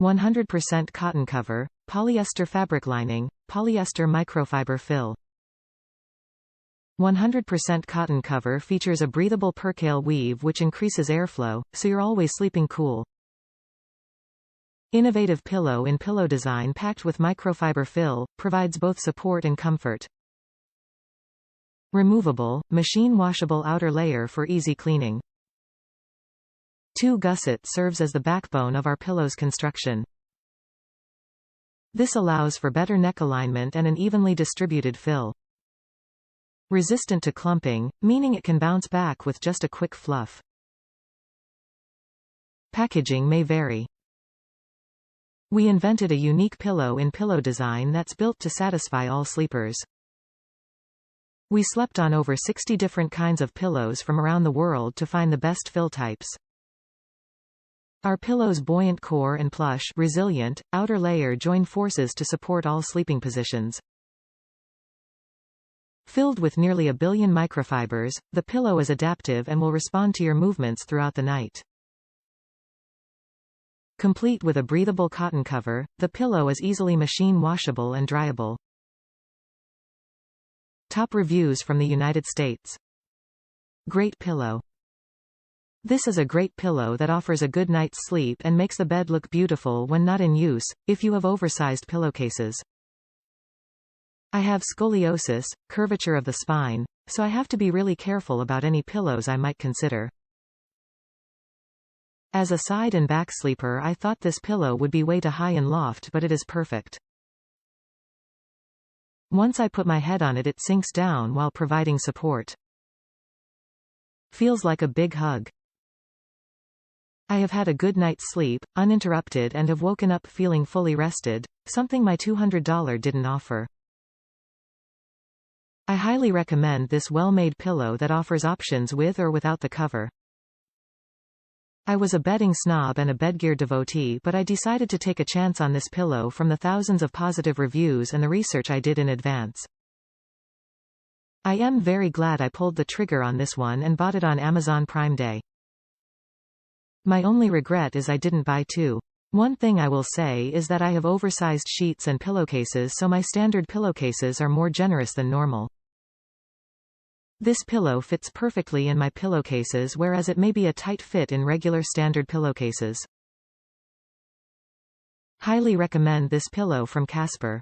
100% cotton cover, polyester fabric lining, polyester microfiber fill. 100% cotton cover features a breathable percale weave which increases airflow, so you're always sleeping cool. Innovative pillow in pillow design packed with microfiber fill, provides both support and comfort. Removable, machine-washable outer layer for easy cleaning. 2 gusset serves as the backbone of our pillow's construction. This allows for better neck alignment and an evenly distributed fill. Resistant to clumping, meaning it can bounce back with just a quick fluff. Packaging may vary. We invented a unique pillow in pillow design that's built to satisfy all sleepers. We slept on over 60 different kinds of pillows from around the world to find the best fill types. Our pillow's buoyant core and plush, resilient, outer layer join forces to support all sleeping positions. Filled with nearly 1 billion microfibers, the pillow is adaptive and will respond to your movements throughout the night. Complete with a breathable cotton cover, the pillow is easily machine-washable and dryable. Top reviews from the United States. Great pillow. This is a great pillow that offers a good night's sleep and makes the bed look beautiful when not in use, if you have oversized pillowcases. I have scoliosis, curvature of the spine, so I have to be really careful about any pillows I might consider. As a side and back sleeper, I thought this pillow would be way too high and loft, but it is perfect. Once I put my head on it, it sinks down while providing support. Feels like a big hug. I have had a good night's sleep, uninterrupted, and have woken up feeling fully rested, something my $200 didn't offer. I highly recommend this well-made pillow that offers options with or without the cover. I was a bedding snob and a bedgear devotee, but I decided to take a chance on this pillow from the thousands of positive reviews and the research I did in advance. I am very glad I pulled the trigger on this one and bought it on Amazon Prime Day. My only regret is I didn't buy 2. One thing I will say is that I have oversized sheets and pillowcases, so my standard pillowcases are more generous than normal. This pillow fits perfectly in my pillowcases, whereas it may be a tight fit in regular standard pillowcases. Highly recommend this pillow from Casper.